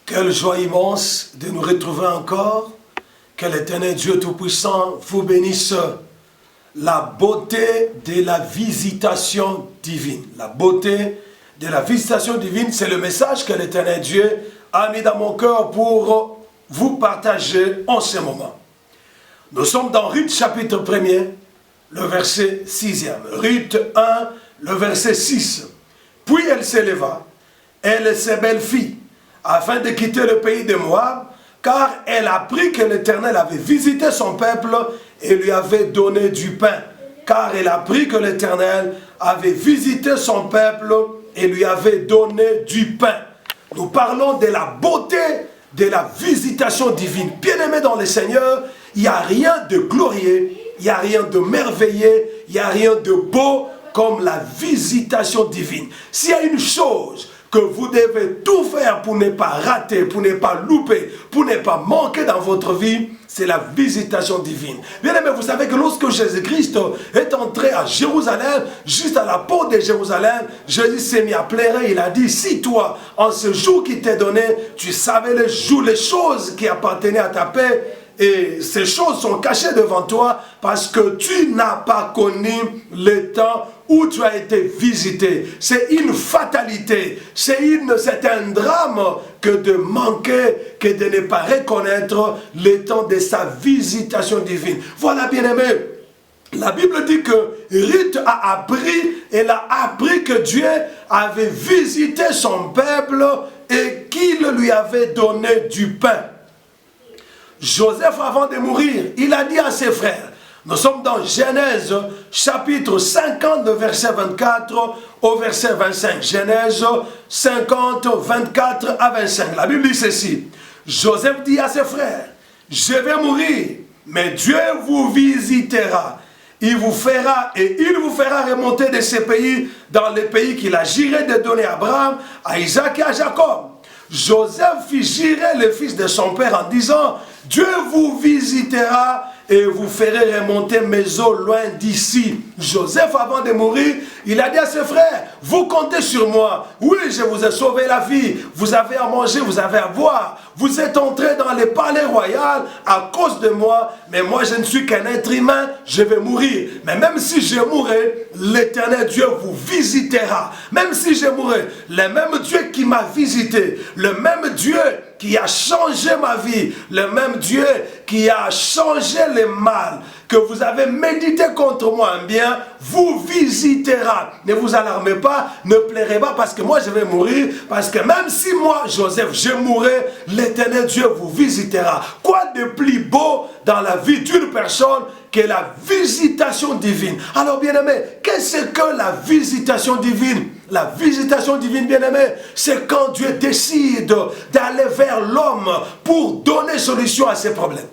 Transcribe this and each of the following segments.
Quelle joie immense de nous retrouver encore. Que l'Éternel Dieu Tout-Puissant vous bénisse. La beauté de la visitation divine. La beauté de la visitation divine, c'est le message que l'Éternel Dieu a mis dans mon cœur pour vous partager en ce moment. Nous sommes dans Ruth chapitre 1er, le verset 6e. Ruth 1, le verset 6. Puis elle s'éleva, elle et ses belles filles, afin de quitter le pays de Moab, car elle apprit que l'Éternel avait visité son peuple et lui avait donné du pain. Car elle apprit que l'Éternel avait visité son peuple et lui avait donné du pain. Nous parlons de la beauté de la visitation divine. Bien-aimés dans le Seigneur, il n'y a rien de glorieux, il n'y a rien de merveilleux, il n'y a rien de beau comme la visitation divine. S'il y a une chose que vous devez tout faire pour ne pas rater, pour ne pas louper, pour ne pas manquer dans votre vie, c'est la visitation divine. Bien aimé, vous savez que lorsque Jésus-Christ est entré à Jérusalem, juste à la porte de Jérusalem, Jésus s'est mis à pleurer. Il a dit, si toi, en ce jour qui t'est donné, tu savais les choses qui appartenaient à ta paix, et ces choses sont cachées devant toi parce que tu n'as pas connu le temps où tu as été visité. C'est une fatalité, c'est un drame que de manquer, que de ne pas reconnaître le temps de sa visitation divine. Voilà, bien-aimé. La Bible dit que Ruth elle a appris que Dieu avait visité son peuple et qu'il lui avait donné du pain. Joseph, avant de mourir, il a dit à ses frères, nous sommes dans Genèse chapitre 50, verset 24 au verset 25. Genèse 50, 24 à 25. La Bible dit ceci. Joseph dit à ses frères, je vais mourir, mais Dieu vous visitera. Il vous fera remonter de ces pays dans les pays qu'il a juré de donner à Abraham, à Isaac et à Jacob. Joseph fit jurer le fils de son père en disant, Dieu vous visitera et vous ferez remonter mes eaux loin d'ici. Joseph, avant de mourir, il a dit à ses frères, vous comptez sur moi. Oui, je vous ai sauvé la vie. Vous avez à manger, vous avez à boire. Vous êtes entrés dans le palais royal à cause de moi. Mais moi, je ne suis qu'un être humain. Je vais mourir. Mais même si je mourrai, l'Éternel Dieu vous visitera. Même si je mourrai, le même Dieu qui m'a visité, le même Dieu qui a changé ma vie, le même Dieu qui a changé le mal que vous avez médité contre moi un bien, vous visitera. Ne vous alarmez pas, ne pleurez pas parce que moi je vais mourir, parce que même si moi, Joseph, je mourrai, l'Éternel Dieu vous visitera. Quoi de plus beau dans la vie d'une personne que la visitation divine? Alors bien aimé, qu'est-ce que la visitation divine? La visitation divine, bien-aimé, c'est quand Dieu décide d'aller vers l'homme pour donner solution à ses problèmes.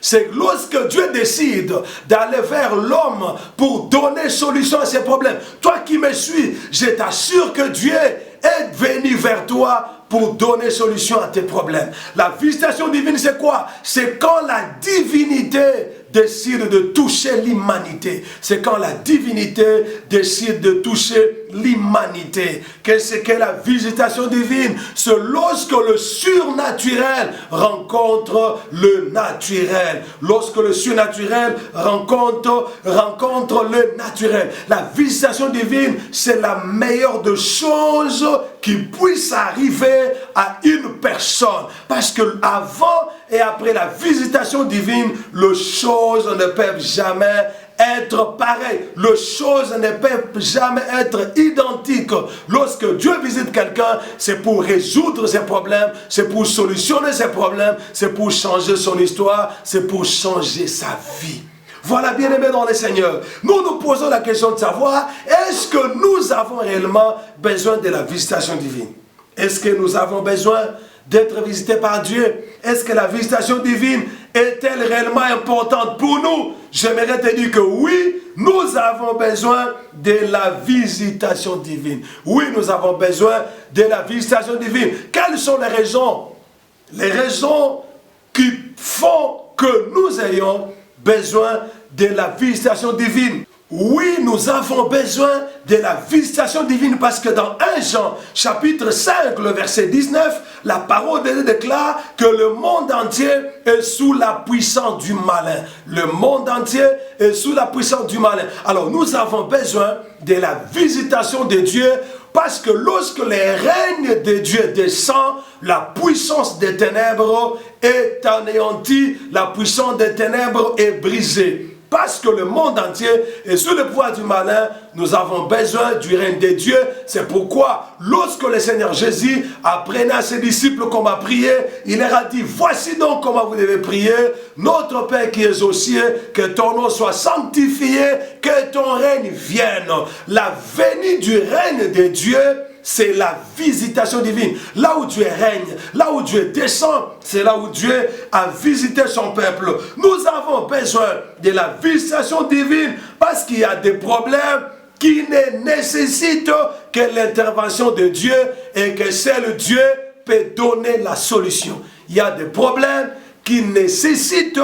C'est lorsque Dieu décide d'aller vers l'homme pour donner solution à ses problèmes. Toi qui me suis, je t'assure que Dieu est venu vers toi pour donner solution à tes problèmes. La visitation divine, c'est quoi? C'est quand la divinité décide de toucher l'humanité. C'est quand la divinité décide de toucher l'humanité. Qu'est-ce que la visitation divine? C'est lorsque le surnaturel rencontre le naturel. Lorsque le surnaturel rencontre le naturel. La visitation divine, c'est la meilleure des choses qui puisse arriver à une personne. Parce que avant et après la visitation divine, les choses ne peuvent jamais être pareilles. Les choses ne peuvent jamais être identiques. Lorsque Dieu visite quelqu'un, c'est pour résoudre ses problèmes, c'est pour solutionner ses problèmes, c'est pour changer son histoire, c'est pour changer sa vie. Voilà, bien-aimés dans le Seigneur. Nous nous posons la question de savoir, est-ce que nous avons réellement besoin de la visitation divine? Est-ce que nous avons besoin d'être visités par Dieu? Est-ce que la visitation divine est-elle réellement importante pour nous? J'aimerais te dire que oui, nous avons besoin de la visitation divine. Oui, nous avons besoin de la visitation divine. Quelles sont les raisons? Les raisons qui font que nous ayons besoin de la visitation divine. Oui, nous avons besoin de la visitation divine parce que dans 1 Jean, chapitre 5, le verset 19, la parole de Dieu déclare que le monde entier est sous la puissance du malin. Le monde entier est sous la puissance du malin. Alors, nous avons besoin de la visitation de Dieu parce que lorsque le règne de Dieu descend, la puissance des ténèbres est anéantie, la puissance des ténèbres est brisée. Parce que le monde entier est sous le pouvoir du malin, nous avons besoin du règne de Dieu. C'est pourquoi, lorsque le Seigneur Jésus apprenait à ses disciples comment prier, il leur a dit, voici donc comment vous devez prier. Notre Père qui es aux cieux, que ton nom soit sanctifié, que ton règne vienne. La venue du règne de Dieu, c'est la visitation divine. Là où Dieu règne, là où Dieu descend, c'est là où Dieu a visité son peuple. Nous avons besoin de la visitation divine parce qu'il y a des problèmes qui ne nécessitent que l'intervention de Dieu et que seul Dieu peut donner la solution. Il y a des problèmes qui nécessitent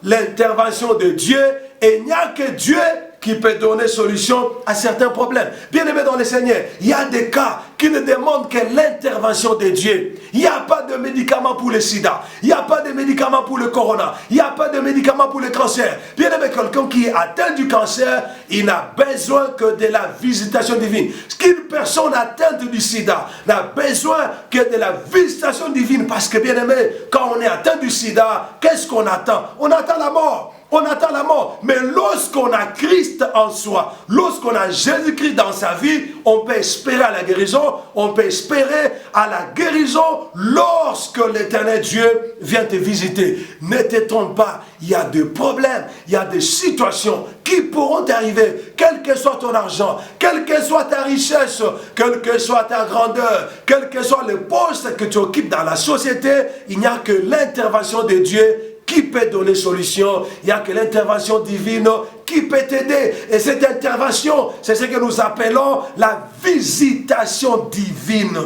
l'intervention de Dieu et il n'y a que Dieu qui peut donner solution à certains problèmes. Bien-aimés dans le Seigneur, il y a des cas qui ne demandent que l'intervention de Dieu. Il n'y a pas de médicament pour le sida. Il n'y a pas de médicament pour le corona. Il n'y a pas de médicament pour le cancer. Bien-aimé, quelqu'un qui est atteint du cancer, il n'a besoin que de la visitation divine. Qu'une personne atteinte du sida n'a besoin que de la visitation divine. Parce que, bien-aimé, quand on est atteint du sida, qu'est-ce qu'on attend? On attend la mort. On attend la mort. Mais lorsqu'on a Christ en soi, lorsqu'on a Jésus-Christ dans sa vie, on peut espérer à la guérison, on peut espérer à la guérison lorsque l'Éternel Dieu vient te visiter. Ne te trompe pas, il y a des problèmes, il y a des situations qui pourront t'arriver, quel que soit ton argent, quelle que soit ta richesse, quelle que soit ta grandeur, quel que soit le poste que tu occupes dans la société, il n'y a que l'intervention de Dieu qui peut donner solution. Il n'y a que l'intervention divine qui peut t'aider. Et cette intervention, c'est ce que nous appelons la visitation divine.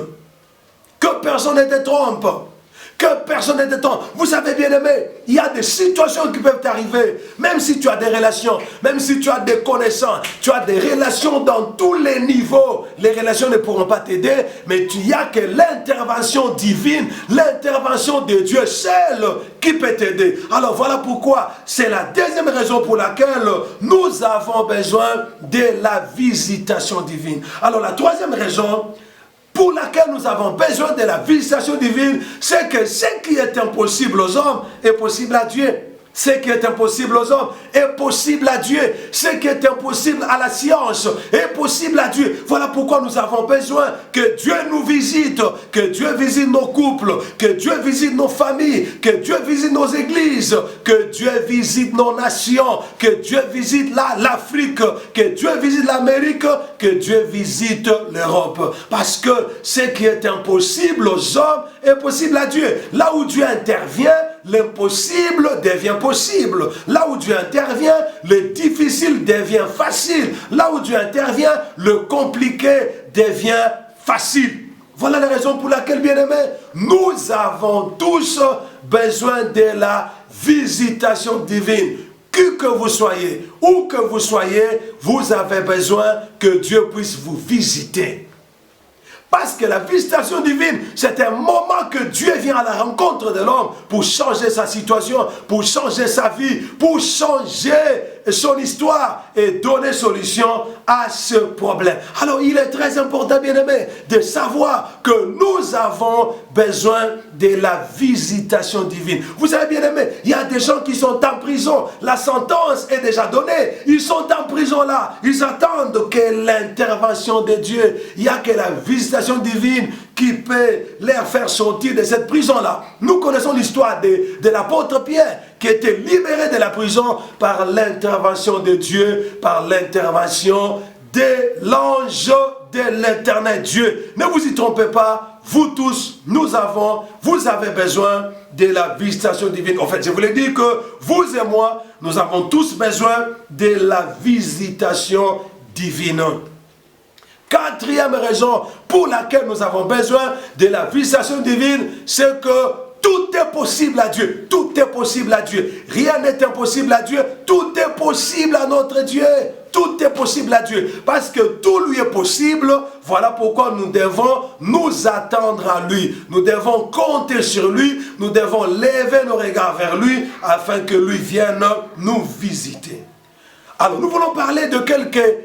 Que personne ne te trompe. Que personne ne te trompe. Vous savez, bien aimé, il y a des situations qui peuvent t'arriver. Même si tu as des relations, même si tu as des connaissances, tu as des relations dans tous les niveaux. Les relations ne pourront pas t'aider, mais il n'y a que l'intervention divine, l'intervention de Dieu seul qui peut t'aider. Alors voilà pourquoi, c'est la deuxième raison pour laquelle nous avons besoin de la visitation divine. Alors la troisième raison pour laquelle nous avons besoin de la visitation divine, c'est que ce qui est impossible aux hommes est possible à Dieu. Ce qui est impossible aux hommes est possible à Dieu. Ce qui est impossible à la science est possible à Dieu. Voilà pourquoi nous avons besoin que Dieu nous visite, que Dieu visite nos couples, que Dieu visite nos familles, que Dieu visite nos églises, que Dieu visite nos nations, que Dieu visite l'Afrique, que Dieu visite l'Amérique, que Dieu visite l'Europe. Parce que ce qui est impossible aux hommes est possible à Dieu. Là où Dieu intervient, l'impossible devient possible. Là où Dieu intervient, le difficile devient facile. Là où Dieu intervient, le compliqué devient facile. Voilà la raison pour laquelle, bien-aimés, nous avons tous besoin de la visitation divine. Qui que vous soyez, où que vous soyez, vous avez besoin que Dieu puisse vous visiter. Parce que la visitation divine, c'est un moment que Dieu vient à la rencontre de l'homme pour changer sa situation, pour changer sa vie, pour changer son histoire et donner solution à ce problème. Alors il est très important, bien-aimé, de savoir que nous avons besoin de la visitation divine. Vous savez, bien-aimé, il y a des gens qui sont en prison. La sentence est déjà donnée. Ils sont en prison là. Ils attendent que l'intervention de Dieu. Il n'y a que la visitation divine qui peut les faire sortir de cette prison-là. Nous connaissons l'histoire de l'apôtre Pierre qui était libéré de la prison par l'intervention de Dieu, par l'intervention de l'ange de l'Éternel Dieu. Ne vous y trompez pas, vous tous, vous avez besoin de la visitation divine. En fait, je voulais dire que vous et moi, nous avons tous besoin de la visitation divine. Quatrième raison pour laquelle nous avons besoin de la visitation divine, c'est que tout est possible à Dieu. Tout est possible à Dieu. Rien n'est impossible à Dieu. Tout est possible à notre Dieu. tout est possible à Dieu. Parce que tout lui est possible, voilà pourquoi nous devons nous attendre à lui. Nous devons compter sur lui, nous devons lever nos regards vers lui, afin que lui vienne nous visiter. Alors, nous voulons parler de quelques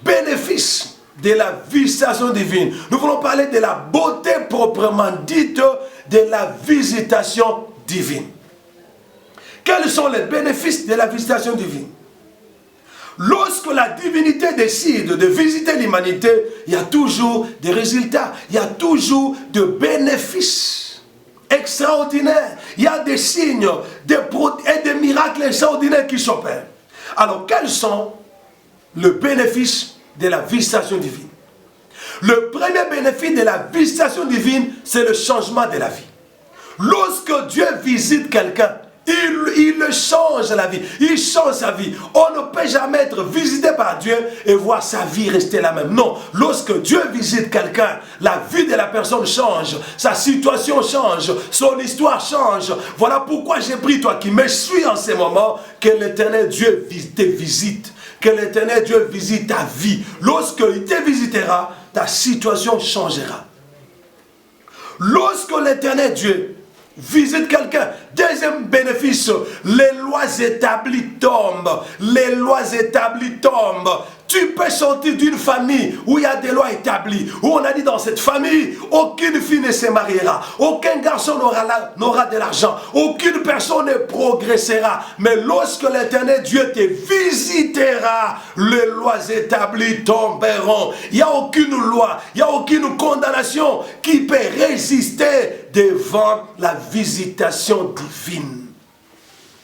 bénéfices de la visitation divine. Nous voulons parler de la beauté proprement dite de la visitation divine. Quels sont les bénéfices de la visitation divine? Lorsque la divinité décide de visiter l'humanité, il y a toujours des résultats, il y a toujours des bénéfices extraordinaires. Il y a des signes et des miracles extraordinaires qui s'opèrent. Alors, quels sont les bénéfices de la visitation divine? Le premier bénéfice de la visitation divine, c'est le changement de la vie. Lorsque Dieu visite quelqu'un, il change la vie, il change sa vie. On ne peut jamais être visité par Dieu et voir sa vie rester la même. Non, lorsque Dieu visite quelqu'un, la vie de la personne change, sa situation change, son histoire change. Voilà pourquoi j'ai pris toi qui me suis en ce moment, que l'Éternel Dieu te visite, que l'Éternel Dieu visite ta vie. Lorsqu'il te visitera, ta situation changera. Lorsque l'Éternel Dieu visite quelqu'un, deuxième bénéfice, les lois établies tombent. Les lois établies tombent. Tu peux sortir d'une famille où il y a des lois établies, où on a dit dans cette famille, aucune fille ne se mariera, aucun garçon n'aura de l'argent, aucune personne ne progressera. Mais lorsque l'Éternel Dieu te visitera, les lois établies tomberont. Il n'y a aucune loi, il n'y a aucune condamnation qui peut résister devant la visitation divine.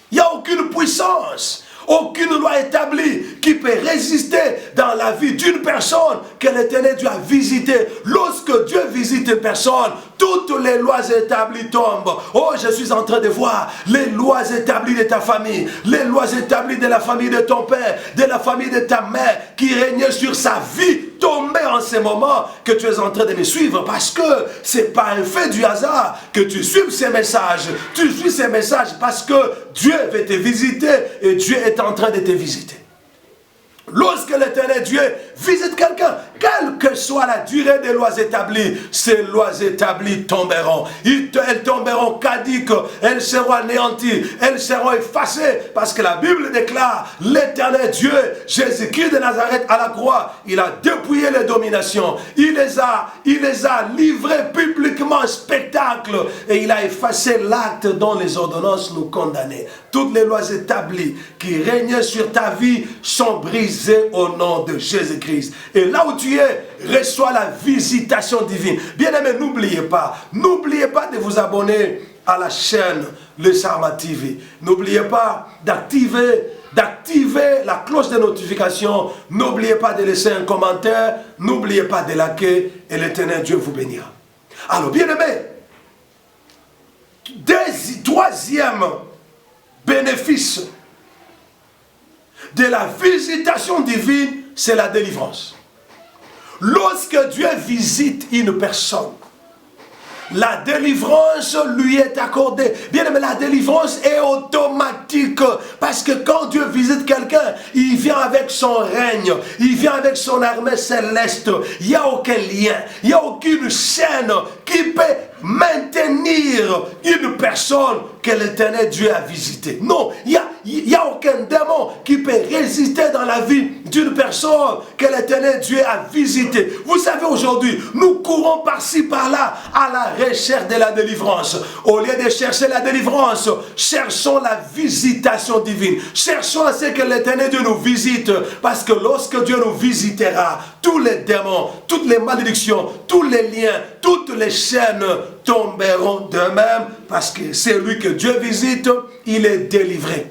Il n'y a aucune puissance, aucune loi établie qui peut résister dans la vie d'une personne que l'Éternel Dieu a visitée. Lorsque Dieu visite une personne, toutes les lois établies tombent. Oh, je suis en train de voir les lois établies de ta famille, les lois établies de la famille de ton père, de la famille de ta mère, qui régnaient sur sa vie, tomber en ce moment que tu es en train de me suivre, parce que ce n'est pas un fait du hasard que tu suives ces messages. Tu suis ces messages parce que Dieu veut te visiter et Dieu est en train de te visiter. Lorsque l'Éternel Dieu visite quelqu'un, quelle que soit la durée des lois établies, ces lois établies tomberont. Elles tomberont caduques, elles seront anéanties, elles seront effacées, parce que la Bible déclare, l'Éternel Dieu, Jésus-Christ de Nazareth à la croix, il a dépouillé les dominations, il les a livrés publiquement en spectacle, et il a effacé l'acte dont les ordonnances nous condamnaient. Toutes les lois établies qui régnaient sur ta vie sont brisées au nom de Jésus-Christ. Et là où tu es, reçois la visitation divine. Bien-aimés, n'oubliez pas de vous abonner à la chaîne Le Charma TV. N'oubliez pas d'activer la cloche de notification. N'oubliez pas de laisser un commentaire. N'oubliez pas de liker et l'Éternel Dieu vous bénira. Alors, bien-aimés, troisième bénéfice de la visitation divine, c'est la délivrance. Lorsque Dieu visite une personne, la délivrance lui est accordée. Bien aimé, la délivrance est automatique. Parce que quand Dieu visite quelqu'un, il vient avec son règne. Il vient avec son armée céleste. Il n'y a aucun lien. Il n'y a aucune chaîne qui peut maintenir une personne que l'Éternel Dieu a visitée. Non, il n'y a aucun démon qui peut résister dans la vie d'une personne que l'Éternel Dieu a visitée. Vous savez, aujourd'hui, nous courons par-ci, par-là à la recherche de la délivrance. Au lieu de chercher la délivrance, cherchons la visitation divine. Cherchons à ce que l'Éternel Dieu nous visite. Parce que lorsque Dieu nous visitera, tous les démons, toutes les malédictions, tous les liens, toutes les chaînes tomberont d'eux-mêmes, parce que c'est lui que Dieu visite, il est délivré.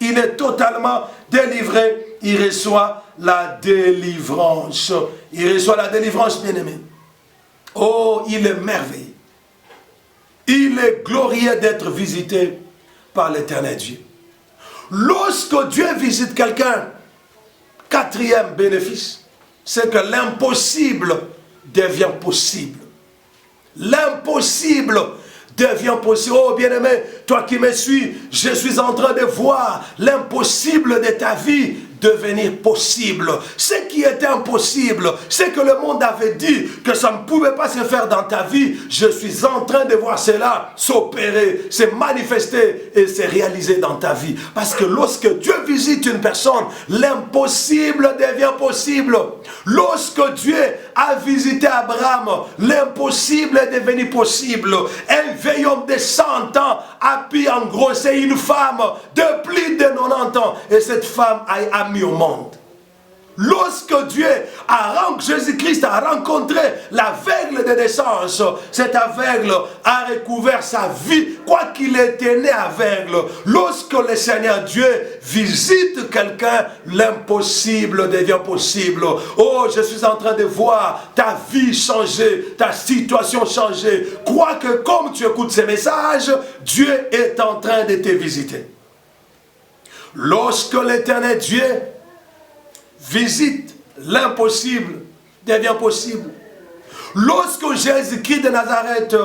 Il est totalement délivré. Il reçoit la délivrance. Il reçoit la délivrance, bien-aimé. Oh, il est merveilleux. Il est glorieux d'être visité par l'Éternel Dieu. Lorsque Dieu visite quelqu'un, quatrième bénéfice, c'est que l'impossible devient possible. L'impossible devient possible. Oh bien-aimé, toi qui me suis, je suis en train de voir l'impossible de ta vie devenir possible. Ce qui était impossible, ce que le monde avait dit que ça ne pouvait pas se faire dans ta vie, je suis en train de voir cela s'opérer, se manifester et se réaliser dans ta vie. Parce que lorsque Dieu visite une personne, l'impossible devient possible. Lorsque Dieu a visité Abraham, l'impossible est devenu possible. Un vieil homme de 100 ans a pu engrosser une femme de plus de 90 ans et cette femme a mis au monde. Lorsque Dieu Jésus-Christ a rencontré l'aveugle de naissance, cet aveugle a recouvert sa vie, quoiqu'il était né aveugle. Lorsque le Seigneur Dieu visite quelqu'un, l'impossible devient possible. Oh, je suis en train de voir ta vie changer, ta situation changer. Crois que comme tu écoutes ces messages, Dieu est en train de te visiter. Lorsque l'Éternel Dieu visite, l'impossible devient possible. Lorsque Jésus-Christ de Nazareth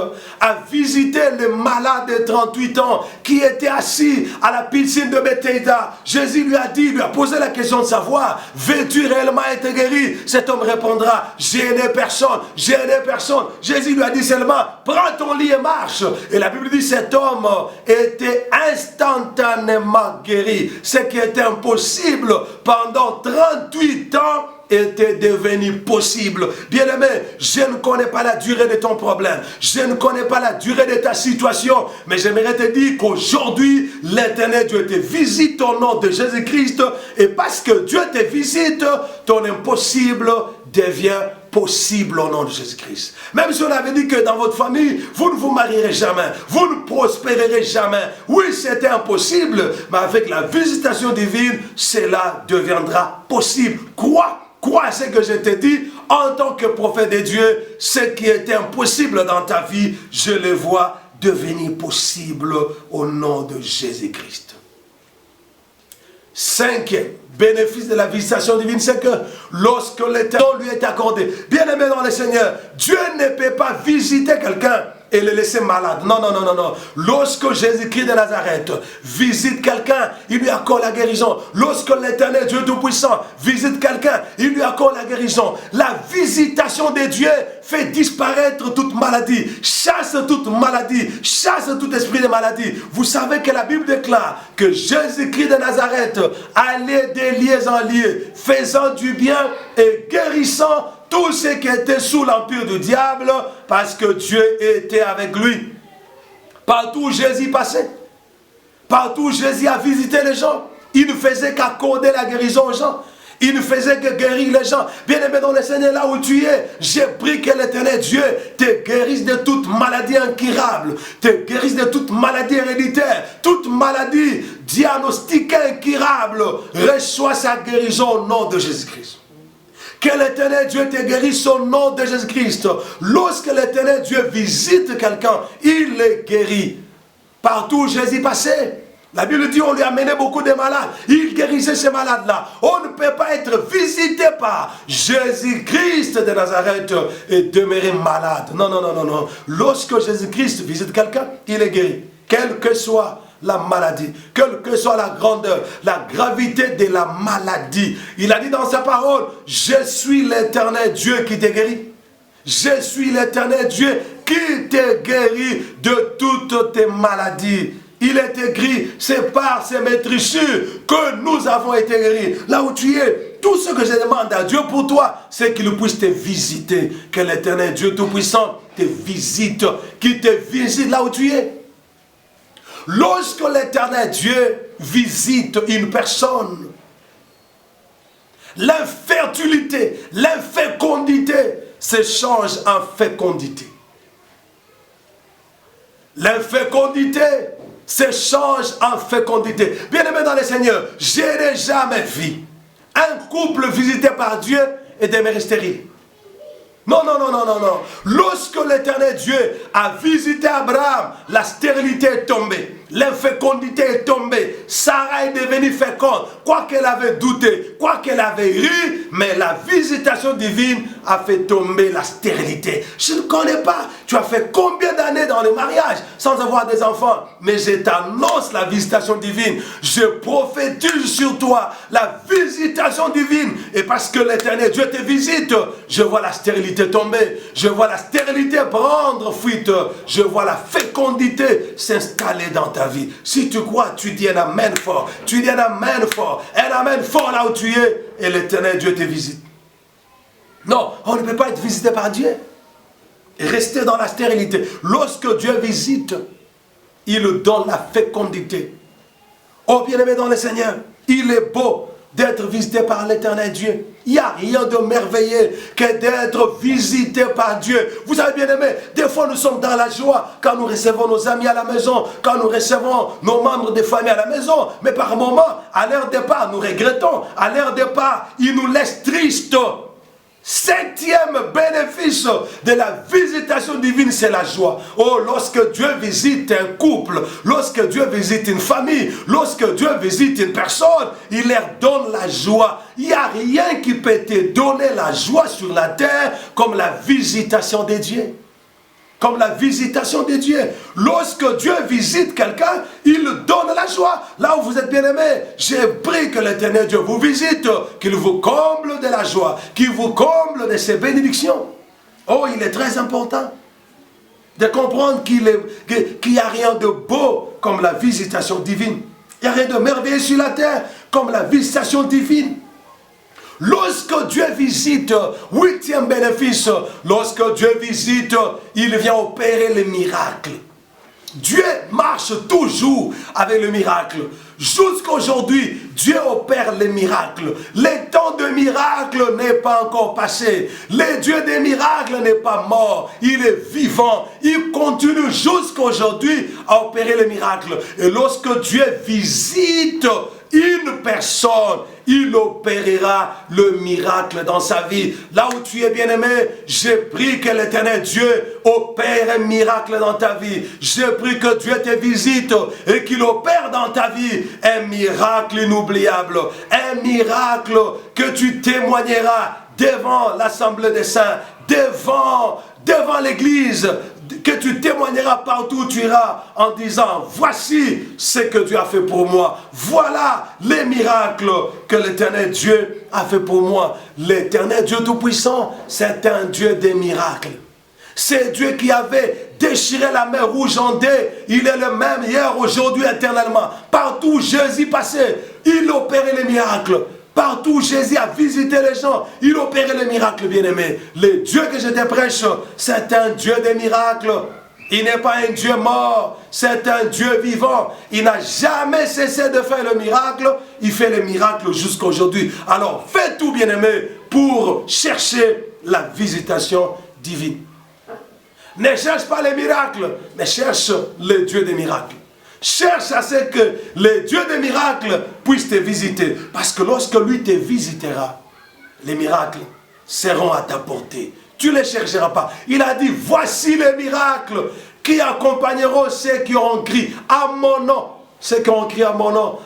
a visité le malade de 38 ans qui était assis à la piscine de Bethesda, Jésus lui a dit, lui a posé la question de savoir, veux-tu réellement être guéri? Cet homme répondra, je n'ai personne, je n'ai personne. Jésus lui a dit seulement, prends ton lit et marche. Et la Bible dit, cet homme était instantanément guéri. Ce qui était impossible pendant 38 ans était devenu possible. Bien-aimé, je ne connais pas la durée de ton problème, je ne connais pas la durée de ta situation, mais j'aimerais te dire qu'aujourd'hui, l'Éternel Dieu te visite au nom de Jésus-Christ, et parce que Dieu te visite, ton impossible devient possible au nom de Jésus-Christ. Même si on avait dit que dans votre famille, vous ne vous marierez jamais, vous ne prospérerez jamais. Oui, c'était impossible, mais avec la visitation divine, cela deviendra possible. Crois ce que je te dis en tant que prophète de Dieu, ce qui était impossible dans ta vie, je le vois devenir possible au nom de Jésus-Christ. Cinquième bénéfice de la visitation divine, c'est que lorsque l'Éternel lui est accordé, bien-aimé dans le Seigneur, Dieu ne peut pas visiter quelqu'un et le laisser malade. Non, non, non, non, non. Lorsque Jésus-Christ de Nazareth visite quelqu'un, il lui accorde la guérison. Lorsque l'Éternel Dieu Tout-Puissant visite quelqu'un, il lui accorde la guérison. La visitation de Dieu fait disparaître toute maladie, chasse toute maladie, chasse tout esprit de maladie. Vous savez que la Bible déclare que Jésus-Christ de Nazareth allait de lieu en lieu, faisant du bien et guérissant tous ceux qui étaient sous l'empire du diable, parce que Dieu était avec lui. Partout où Jésus passait, partout où Jésus a visité les gens, il ne faisait qu'accorder la guérison aux gens. Il ne faisait que guérir les gens. Bien-aimé dans le Seigneur, là où tu es, j'ai pris que l'Éternel Dieu te guérisse de toute maladie incurable, te guérisse de toute maladie héréditaire, toute maladie diagnostiquée incurable. Reçois sa guérison au nom de Jésus-Christ. Que l'Éternel Dieu te guérisse au nom de Jésus-Christ. Lorsque l'Éternel Dieu visite quelqu'un, il le guérit. Partout où Jésus passait, la Bible dit on lui a amené beaucoup de malades. Il guérissait ces malades-là. On ne peut pas être visité par Jésus-Christ de Nazareth et demeurer malade. Non, non, non, non, non. Lorsque Jésus-Christ visite quelqu'un, il est guéri. Quelle que soit la maladie, quelle que soit la grandeur, la gravité de la maladie. Il a dit dans sa parole, je suis l'Éternel Dieu qui te guérit. Je suis l'Éternel Dieu qui te guérit de toutes tes maladies. Il est écrit, c'est par ces maîtrisures que nous avons été guéris. Là où tu es, tout ce que je demande à Dieu pour toi, c'est qu'il puisse te visiter. Que l'Éternel Dieu Tout-Puissant te visite, qu'il te visite là où tu es. Lorsque l'Éternel Dieu visite une personne, l'infertilité, l'infécondité se change en fécondité. L'infécondité se change en fécondité. Bien-aimé dans le Seigneur, je n'ai jamais vu un couple visité par Dieu et demeuré stérile. Non, non, non, non, non, non. Lorsque l'Éternel Dieu a visité Abraham, la stérilité est tombée. L'infécondité est tombée. Sarah est devenue féconde. Quoi qu'elle avait douté, quoi qu'elle avait ri, mais la visitation divine a fait tomber la stérilité. Je ne connais pas. Tu as fait combien d'années dans le mariage sans avoir des enfants? Mais je t'annonce la visitation divine. Je prophétise sur toi la visitation divine. Et parce que l'Éternel Dieu te visite, je vois la stérilité tomber. Je vois la stérilité prendre fuite. Je vois la fécondité s'installer dans ta vie. Si tu crois, tu dis un amen fort. Tu dis un amen fort. Un amen fort là où tu es. Et l'Éternel Dieu te visite. Non, on ne peut pas être visité par Dieu et rester dans la stérilité. Lorsque Dieu visite, il donne la fécondité. Oh bien-aimé dans le Seigneur, il est beau d'être visité par l'Éternel Dieu. Il n'y a rien de merveilleux que d'être visité par Dieu. Vous savez bien aimé, des fois nous sommes dans la joie quand nous recevons nos amis à la maison, quand nous recevons nos membres de famille à la maison. Mais par moments, à leur départ, nous regrettons. À leur départ, ils nous laissent tristes. Septième bénéfice de la visitation divine, c'est la joie. Oh, lorsque Dieu visite un couple, lorsque Dieu visite une famille, lorsque Dieu visite une personne, il leur donne la joie. Il n'y a rien qui peut te donner la joie sur la terre comme la visitation de Dieu. Comme la visitation de Dieu. Lorsque Dieu visite quelqu'un, il donne la joie. Là où vous êtes bien-aimés, j'ai pris que l'Éternel Dieu vous visite, qu'il vous comble de la joie, qu'il vous comble de ses bénédictions. Oh, il est très important de comprendre qu'il n'y a rien de beau comme la visitation divine. Il n'y a rien de merveilleux sur la terre comme la visitation divine. Lorsque Dieu visite, huitième bénéfice, lorsque Dieu visite, il vient opérer les miracles. Dieu marche toujours avec le miracle. Jusqu'aujourd'hui, Dieu opère les miracles. Le temps de miracle n'est pas encore passé. Le Dieu des miracles n'est pas mort. Il est vivant. Il continue jusqu'aujourd'hui à opérer les miracles. Et lorsque Dieu visite une personne, il opérera le miracle dans sa vie. Là où tu es bien-aimé, j'ai pris que l'Éternel Dieu opère un miracle dans ta vie. J'ai pris que Dieu te visite et qu'il opère dans ta vie un miracle inoubliable. Un miracle que tu témoigneras devant l'Assemblée des Saints, devant l'Église, que tu témoigneras partout où tu iras en disant, voici ce que Dieu a fait pour moi. Voilà les miracles que l'Éternel Dieu a fait pour moi. L'Éternel Dieu Tout-Puissant, c'est un Dieu des miracles. C'est Dieu qui avait déchiré la mer rouge en deux. Il est le même hier, aujourd'hui, éternellement. Partout où Jésus passait, il opérait les miracles. Partout où Jésus a visité les gens, il opérait les miracles, bien-aimés. Le Dieu que je te prêche, c'est un Dieu des miracles. Il n'est pas un Dieu mort, c'est un Dieu vivant. Il n'a jamais cessé de faire le miracle. Il fait les miracles jusqu'à aujourd'hui. Alors, fais tout, bien-aimé, pour chercher la visitation divine. Ne cherche pas les miracles, mais cherche le Dieu des miracles. Cherche à ce que le Dieu des miracles puisse te visiter. Parce que lorsque lui te visitera, les miracles seront à ta portée. Tu ne les chercheras pas. Il a dit, voici les miracles qui accompagneront ceux qui auront crié à mon nom. Ceux qui ont crié à mon nom,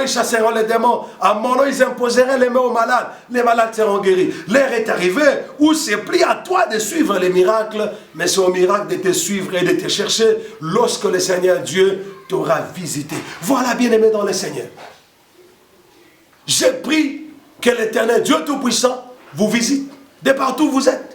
ils chasseront les démons. À mon nom, ils imposeraient les mains aux malades. Les malades seront guéris. L'heure est arrivée où c'est plus à toi de suivre les miracles, mais c'est au miracle de te suivre et de te chercher lorsque le Seigneur Dieu t'aura visité. Voilà, bien-aimé dans le Seigneur. J'ai pris que l'Éternel Dieu Tout-Puissant vous visite de partout où vous êtes.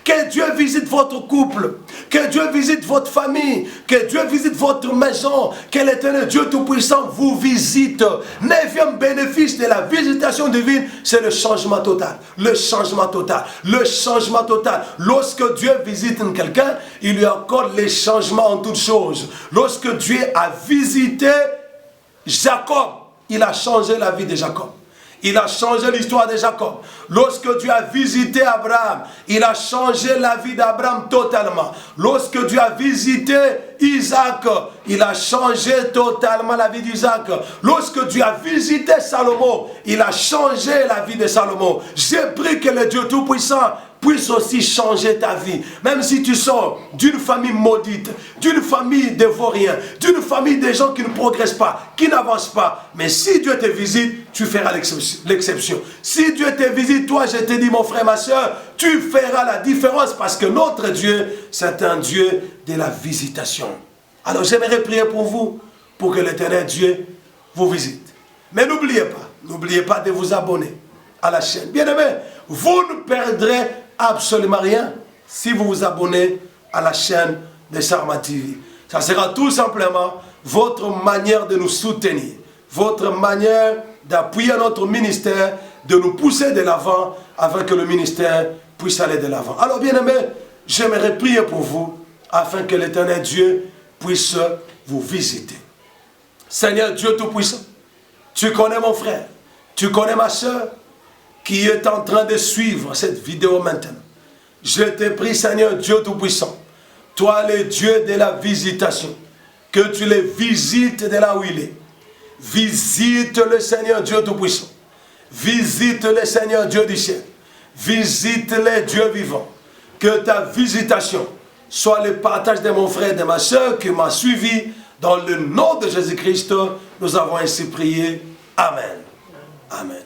Que Dieu visite votre couple, que Dieu visite votre famille, que Dieu visite votre maison, que l'Éternel Dieu Tout-Puissant vous visite. Neuvième bénéfice de la visitation divine, c'est le changement total. Le changement total. Le changement total. Lorsque Dieu visite quelqu'un, il lui accorde les changements en toutes choses. Lorsque Dieu a visité Jacob, il a changé la vie de Jacob. Il a changé l'histoire de Jacob. Lorsque Dieu a visité Abraham, il a changé la vie d'Abraham totalement. Lorsque Dieu a visité Isaac, il a changé totalement la vie d'Isaac. Lorsque Dieu a visité Salomon, il a changé la vie de Salomon. J'ai pris que le Dieu Tout-Puissant puisse aussi changer ta vie. Même si tu sors d'une famille maudite, d'une famille de vauriens, d'une famille de gens qui ne progressent pas, qui n'avancent pas. Mais si Dieu te visite, tu feras l'exception. Si Dieu te visite, toi, je te dis, mon frère, ma soeur, tu feras la différence parce que notre Dieu, c'est un Dieu de la visitation. Alors, j'aimerais prier pour vous, pour que l'Éternel Dieu vous visite. Mais n'oubliez pas de vous abonner à la chaîne. Bien-aimés, vous ne perdrez absolument rien si vous vous abonnez à la chaîne de Charma TV. Ça sera tout simplement votre manière de nous soutenir, votre manière d'appuyer notre ministère, de nous pousser de l'avant afin que le ministère puisse aller de l'avant. Alors bien-aimés, j'aimerais prier pour vous afin que l'Éternel Dieu puisse vous visiter. Seigneur Dieu Tout-Puissant, tu connais mon frère, tu connais ma soeur qui est en train de suivre cette vidéo maintenant. Je te prie, Seigneur Dieu Tout-Puissant, toi le Dieu de la visitation, que tu les visites de là où il est. Visite le Seigneur Dieu Tout-Puissant. Visite le Seigneur Dieu du ciel. Visite les dieux vivants. Que ta visitation soit le partage de mon frère et de ma soeur qui m'a suivi. Dans le nom de Jésus-Christ, nous avons ainsi prié. Amen. Amen.